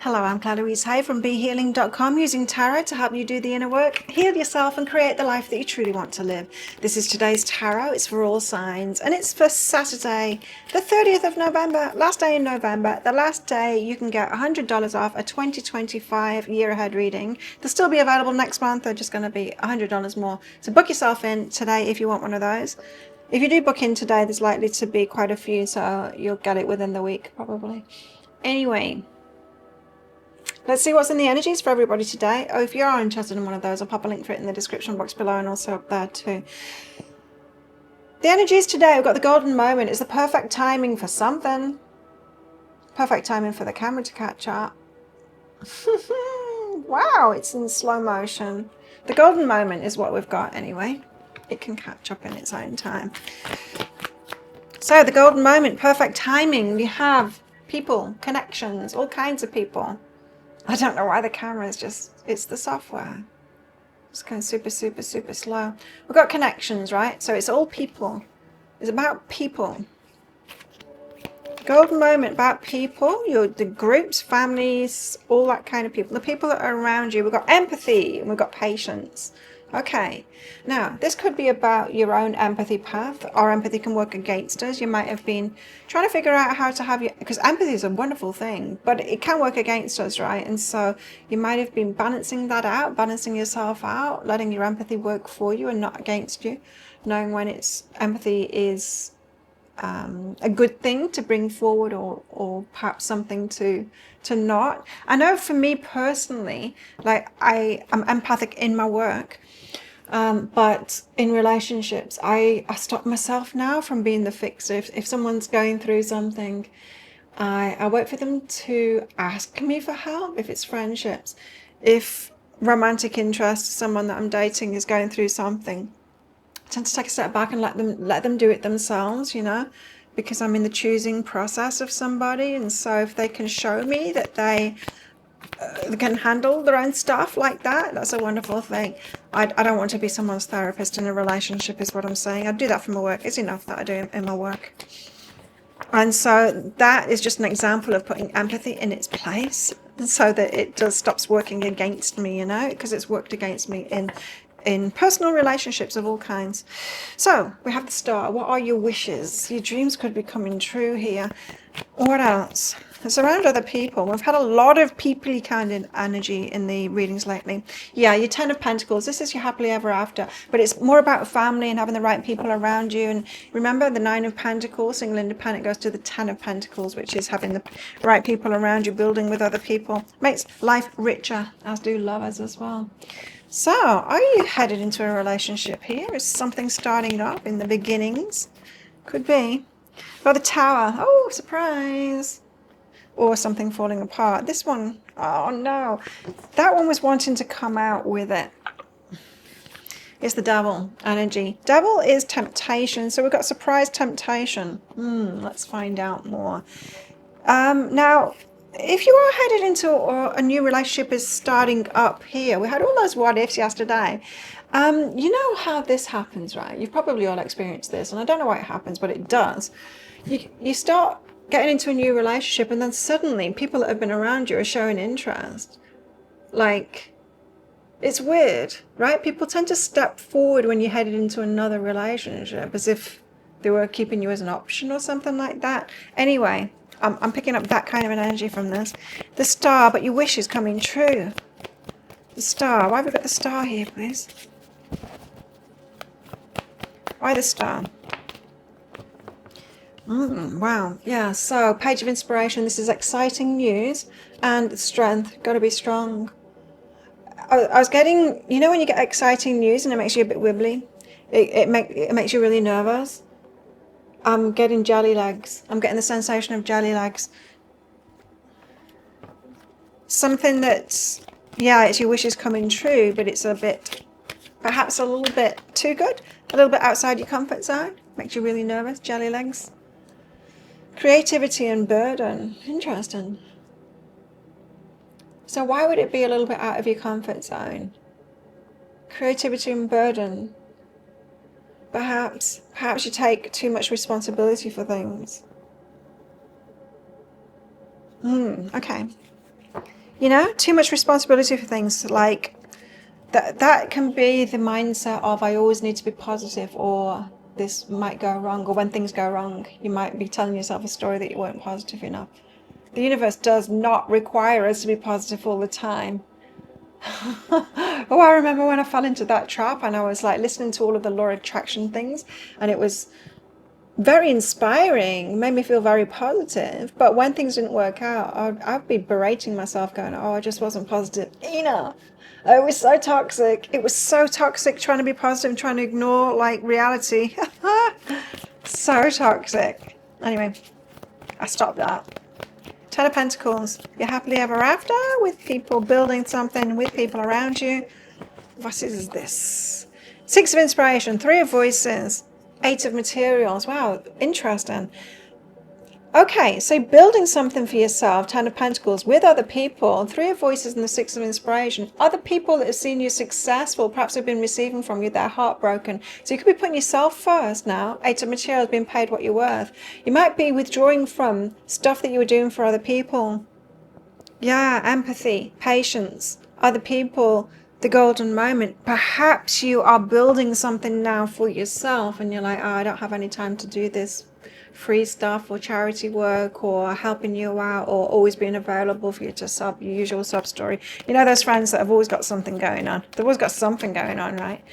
Hello, I'm Louise Hay from BeHealing.com, using tarot to help you do the inner work, heal yourself and create the life that you truly want to live. This is today's tarot. It's for all signs and it's for Saturday, the 30th of November, last day in November, the last day you can get $100 off a 2025 year ahead reading. They'll still be available next month. They're just going to be $100 more. So book yourself in today if you want one of those. If you do book in today, there's likely to be quite a few, so you'll get it within the week probably. Anyway, let's see what's in the energies for everybody today. Oh, if you are interested in one of those, I'll pop a link for it in the description box below and also up there too. The energies today, we've got the golden moment. It's the perfect timing for something. Perfect timing for the camera to catch up. Wow, it's in slow motion. The golden moment is what we've got anyway. It can catch up in its own time. So the golden moment, perfect timing. You have people, connections, all kinds of people. I don't know why the camera is just, it's the software. It's going super slow. We've got connections, right? So it's all people. It's about people. Golden moment about people, the groups, families, all that kind of people. The people that are around you. We've got empathy and we've got patience. Okay, now this could be about your own empathy path. Our empathy can work against us. You might have been trying to figure out how to have your, because empathy is a wonderful thing, but it can work against us, right? And so you might have been balancing that out, balancing yourself out, letting your empathy work for you and not against you, knowing when it's empathy is a good thing to bring forward or perhaps something to not. I know for me personally, like I am empathic in my work. But in relationships, I stop myself now from being the fixer. If someone's going through something, I wait for them to ask me for help. If it's friendships, if romantic interest, someone that I'm dating is going through something, I tend to take a step back and let them do it themselves, you know, because I'm in the choosing process of somebody. And so if they can show me that they can handle their own stuff like that, that's a wonderful thing. I don't want to be someone's therapist in a relationship is what I'm saying. I do that for my work. It's enough that I do in my work. And so that is just an example of putting empathy in its place so that it just stops working against me, you know, because it's worked against me in personal relationships of all kinds. So we have the star. What are your wishes? Your dreams could be coming true here. What else? It's around other people. We've had a lot of people-y kind of energy in the readings lately. Yeah, your 10 of Pentacles. This is your happily ever after, but it's more about family and having the right people around you. And remember, the 9 of Pentacles, single independent, goes to the 10 of Pentacles, which is having the right people around you, building with other people. Makes life richer, as do lovers as well. So, are you headed into a relationship here? Is something starting up in the beginnings? Could be. Got the Tower. Oh, surprise. Or something falling apart. This one, oh no. That one was wanting to come out with it. It's the Devil energy. Devil is temptation. So we've got surprise temptation. Let's find out more. Now, if you are headed into a new relationship is starting up here, we had all those what ifs yesterday. You know how this happens, right? You've probably all experienced this, and I don't know why it happens, but it does. You start getting into a new relationship, and then suddenly people that have been around you are showing interest. Like, it's weird, right? People tend to step forward when you're headed into another relationship as if they were keeping you as an option or something like that. Anyway, I'm picking up that kind of an energy from this. The Star, but your wish is coming true. The Star. Why have we got the Star here, please? Why the Star? Wow. Yeah. So, page of inspiration. This is exciting news and strength. Got to be strong. I was getting, you know, when you get exciting news and it makes you a bit wibbly, it makes you really nervous. I'm getting jelly legs. I'm getting the sensation of jelly legs. Something that's, yeah, it's your wishes coming true, but it's a bit, perhaps a little bit too good, a little bit outside your comfort zone. Makes you really nervous. Jelly legs. Creativity and burden. Interesting. So why would it be a little bit out of your comfort zone? Creativity and burden. Perhaps you take too much responsibility for things. Okay. You know, too much responsibility for things. Like, that can be the mindset of I always need to be positive, or this might go wrong, or when things go wrong, you might be telling yourself a story that you weren't positive enough. The universe does not require us to be positive all the time. Oh, I remember when I fell into that trap and I was like listening to all of the law of attraction things, and it was very inspiring, made me feel very positive. But when things didn't work out, I'd be berating myself, going, oh, I just wasn't positive enough. It was so toxic. It was so toxic trying to be positive and trying to ignore like reality. So toxic. Anyway, I stopped that. Ten of Pentacles. You're happily ever after with people, building something with people around you. What is this? Six of Inspiration, Three of Voices, Eight of Materials. Wow, interesting. Okay, so building something for yourself, Ten of Pentacles, with other people, Three of Voices and the Six of Inspiration. Other people that have seen you successful, perhaps have been receiving from you, they're heartbroken. So you could be putting yourself first now. Eight of Materials, being paid what you're worth. You might be withdrawing from stuff that you were doing for other people. Yeah, empathy, patience, other people, the golden moment. Perhaps you are building something now for yourself and you're like, oh, I don't have any time to do this free stuff or charity work or helping you out or always being available for you to sub your usual sub story. You know, those friends that have always got something going on. They've always got something going on, right?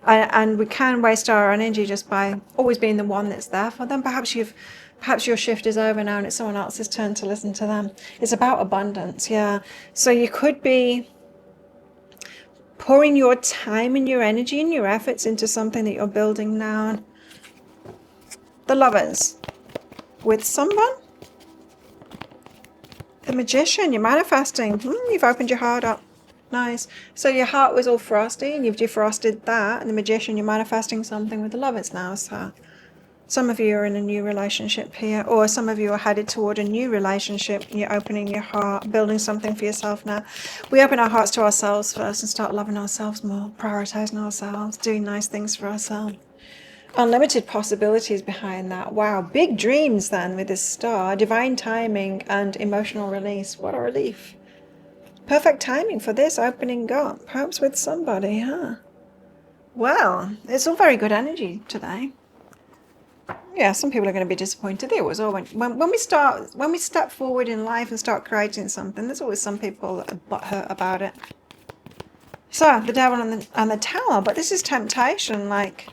And we can waste our energy just by always being the one that's there for them. Perhaps your shift is over now and it's someone else's turn to listen to them. It's about abundance, yeah. So you could be pouring your time and your energy and your efforts into something that you're building now. The Lovers. With someone. The Magician, you're manifesting. You've opened your heart up. Nice. So your heart was all frosty and you've defrosted that. And the Magician, you're manifesting something with the Lovers now. So some of you are in a new relationship here, or some of you are headed toward a new relationship. You're opening your heart, building something for yourself now. We open our hearts to ourselves first and start loving ourselves more, prioritizing ourselves, doing nice things for ourselves. Unlimited possibilities behind that. Wow, big dreams then with this star. Divine timing and emotional release. What a relief. Perfect timing for this opening up. Perhaps with somebody, huh? Well, it's all very good energy today. Yeah, some people are going to be disappointed. They always are. When we step forward in life and start creating something, there's always some people that are butthurt about it. So, the Devil and the Tower, but this is temptation, like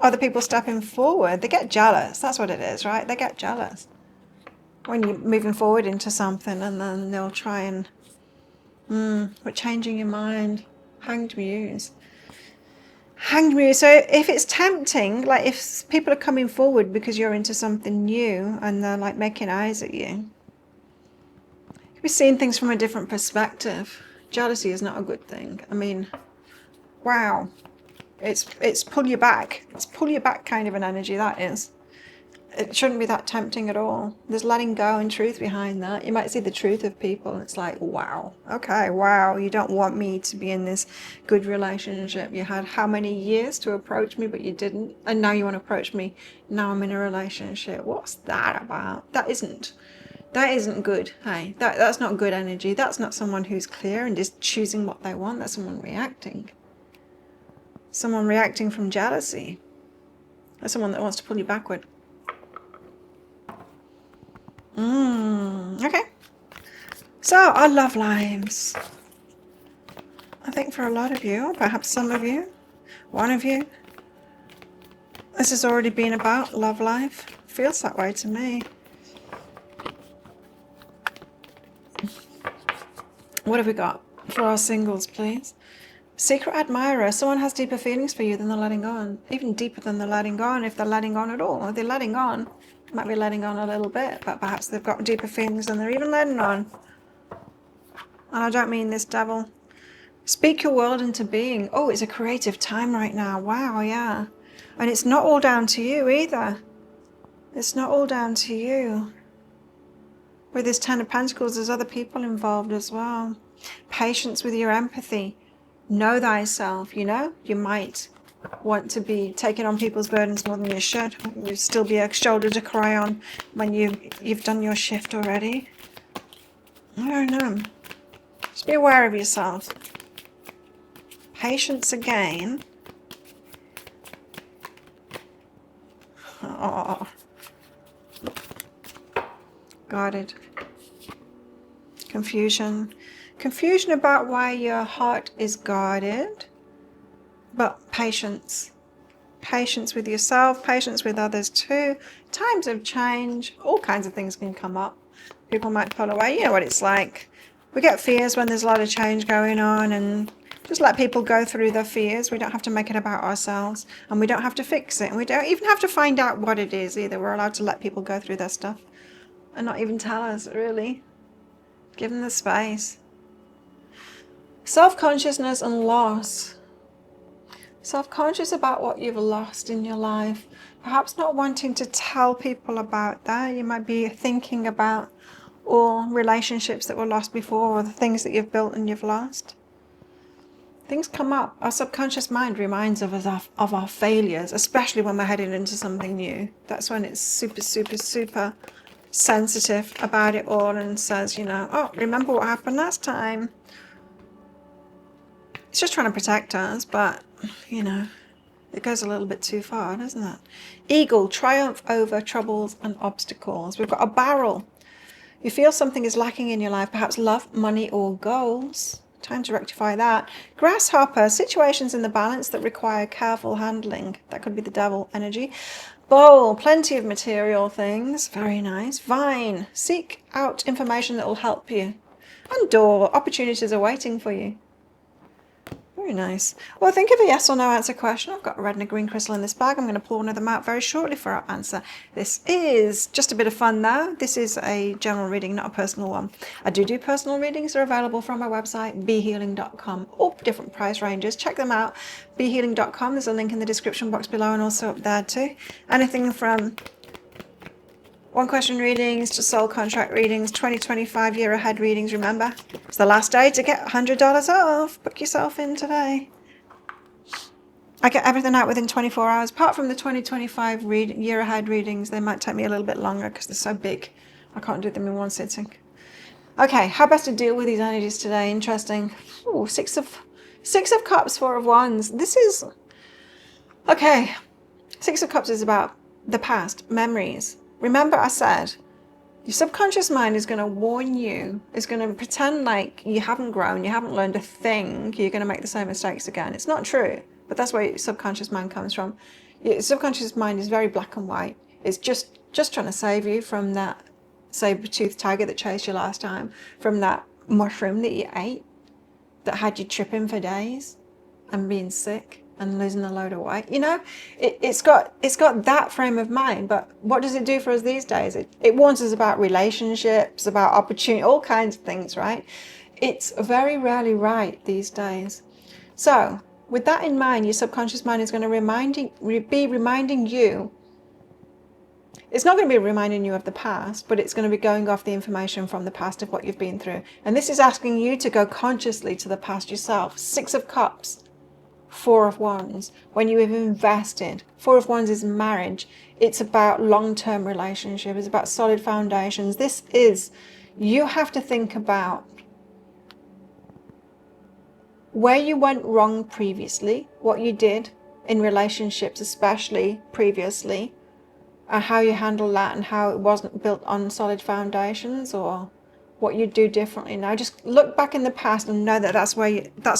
other people stepping forward. They get jealous. That's what it is, right? They get jealous when you're moving forward into something, and then they'll try and, but changing your mind. Hanged Muse. Hanged Muse. So if it's tempting, like if people are coming forward because you're into something new and they're like making eyes at you, you'll be seeing things from a different perspective. Jealousy is not a good thing. I mean, wow. It's pull you back. It's pull you back kind of an energy, that is. It shouldn't be that tempting at all. There's letting go and truth behind that. You might see the truth of people. It's like, wow. Okay, wow. You don't want me to be in this good relationship. You had how many years to approach me, but you didn't. And now you want to approach me. Now I'm in a relationship. What's that about? That isn't good. Hey, that's not good energy. That's not someone who's clear and just choosing what they want. That's someone reacting. Someone reacting from jealousy. That's someone that wants to pull you backward. Okay. So, our love lives. I think for a lot of you, perhaps some of you, one of you, this has already been about love life. Feels that way to me. What have we got for our singles, please? Secret admirer. Someone has deeper feelings for you than they're letting on. Even deeper than they're letting on, if they're letting on at all. If they're letting on, might be letting on a little bit, but perhaps they've got deeper feelings than they're even letting on. And I don't mean this, Devil. Speak your world into being. Oh, it's a creative time right now. Wow, yeah. And it's not all down to you either. It's not all down to you. With this Ten of Pentacles, there's other people involved as well. Patience with your empathy. Know thyself, you know? You might want to be taking on people's burdens more than you should. You'll still be a shoulder to cry on when you've done your shift already. I don't know. Just be aware of yourself. Patience again. Oh. Guarded. Confusion. Confusion about why your heart is guarded. But patience. Patience with yourself, patience with others too. Times of change, all kinds of things can come up. People might pull away. You know what it's like. We get fears when there's a lot of change going on, and just let people go through their fears. We don't have to make it about ourselves, and we don't have to fix it, and we don't even have to find out what it is either. We're allowed to let people go through their stuff and not even tell us, really. Give them the space. Self-consciousness and loss. Self-conscious about what you've lost in your life. Perhaps not wanting to tell people about that. You might be thinking about all relationships that were lost before, or the things that you've built and you've lost. Things come up. Our subconscious mind reminds us of our failures, especially when we're heading into something new. That's when it's super, super, super sensitive about it all and says, you know, oh, remember what happened last time? It's just trying to protect us, but, you know, it goes a little bit too far, doesn't it? Eagle, triumph over troubles and obstacles. We've got a barrel. You feel something is lacking in your life, perhaps love, money, or goals. Time to rectify that. Grasshopper, situations in the balance that require careful handling. That could be the devil energy. Bowl, plenty of material things. Very nice. Vine, seek out information that will help you. And door, opportunities are waiting for you. Very nice. Well, think of a yes or no answer question. I've got a red and a green crystal in this bag. I'm going to pull one of them out very shortly for our answer. This is just a bit of fun though. This is a general reading, not a personal one. I do personal readings. They're available from my website, behealing.com. All different price ranges. Check them out. behealing.com. There's a link in the description box below and also up there too. Anything from one question readings to soul contract readings, 2025 year ahead readings. Remember, it's the last day to get $100 off. Book yourself in today. I get everything out within 24 hours. Apart from the 2025 year ahead readings, they might take me a little bit longer because they're so big. I can't do them in one sitting. Okay, how best to deal with these energies today? Interesting. Ooh, Six of Cups, Four of Wands. This is okay. Six of Cups is about the past, memories. Remember I said, your subconscious mind is going to warn you, is going to pretend like you haven't grown, you haven't learned a thing, you're going to make the same mistakes again. It's not true, but that's where your subconscious mind comes from. Your subconscious mind is very black and white. It's just trying to save you from that saber-toothed tiger that chased you last time, from that mushroom that you ate that had you tripping for days and being sick and losing a load of weight. You know, it's got that frame of mind, but what does it do for us these days? It warns us about relationships, about opportunity, all kinds of things, right? It's very rarely right these days. So with that in mind, your subconscious mind is going to be reminding you. It's not going to be reminding you of the past, but it's going to be going off the information from the past of what you've been through. And this is asking you to go consciously to the past yourself. Six of Cups. Four of Wands, when you have invested. Four of Wands is marriage. It's about long-term relationship. It's about solid foundations. This is, you have to think about where you went wrong previously, what you did in relationships, especially previously, and how you handled that and how it wasn't built on solid foundations, or what you do differently now. Just look back in the past and know that that's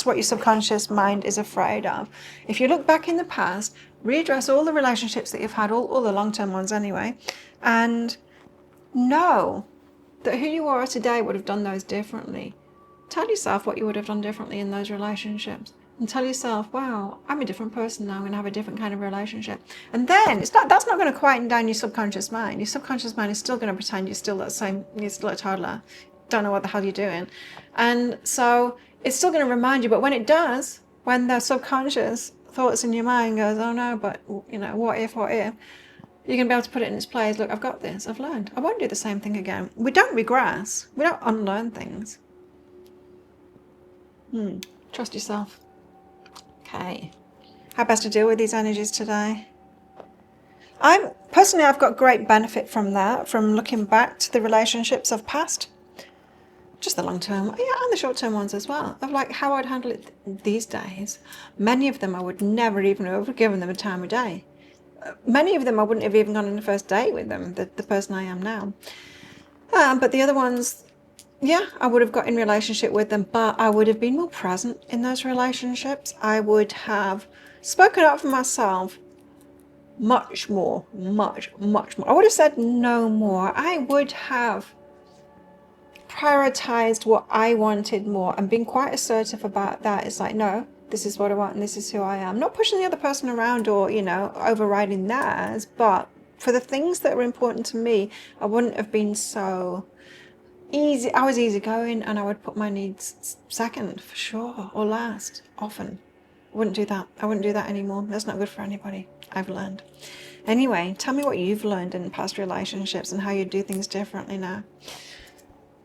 what your subconscious mind is afraid of. If you look back in the past, readdress all the relationships that you've had, all the long-term ones anyway, and know that who you are today would have done those differently. Tell yourself what you would have done differently in those relationships, and tell yourself, wow, I'm a different person now. I'm going to have a different kind of relationship. And then that's not going to quieten down your subconscious mind. Your subconscious mind is still going to pretend you're still a toddler. Don't know what the hell you're doing. And so it's still going to remind you, but when it does, when the subconscious thoughts in your mind goes, oh no, but you know, what if, you're going to be able to put it in its place. Look, I've got this, I've learned. I won't do the same thing again. We don't regress. We don't unlearn things. Trust yourself. Okay. How best to deal with these energies today? I've got great benefit from that, from looking back to the relationships of past. just the long term, yeah, and the short term ones as well, of like how I'd handle it these days. Many of them I would never even have given them a time of day. Many of them I wouldn't have even gone on the first date with them, the person I am now. But the other ones, yeah, I would have got in relationship with them, but I would have been more present in those relationships. I would have spoken up for myself much more. I would have said no more. I would have prioritized what I wanted more and been quite assertive about that. It's like, no, this is what I want and this is who I am. Not pushing the other person around or, overriding theirs, but for the things that are important to me, I wouldn't have been so easy. I was easygoing and I would put my needs second for sure, or last, often. I wouldn't do that. I wouldn't do that anymore. That's not good for anybody. I've learned. Anyway, tell me what you've learned in past relationships and how you do things differently now.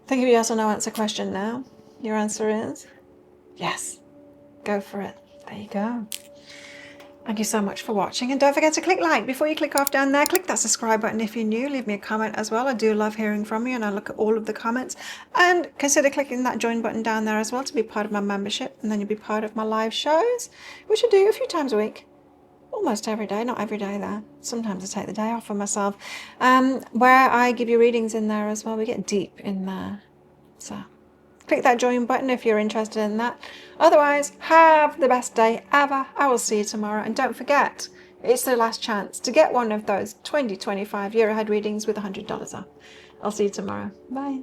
Think of your yes or no answer question now. Your answer is yes. Go for it. There you go. Thank you so much for watching, and don't forget to click like before you click off down there. Click that subscribe button if you're new. Leave me a comment as well. I do love hearing from you, and I look at all of the comments. And consider clicking that join button down there as well to be part of my membership, and then you'll be part of my live shows, which I do a few times a week. Almost every day, not every day though. Sometimes I take the day off for myself, where I give you readings in there as well. We get deep in there. So click that join button if you're interested in that. Otherwise, have the best day ever. I will see you tomorrow. And don't forget, it's the last chance to get one of those 2025 year ahead readings with $100 off. I'll see you tomorrow. Bye.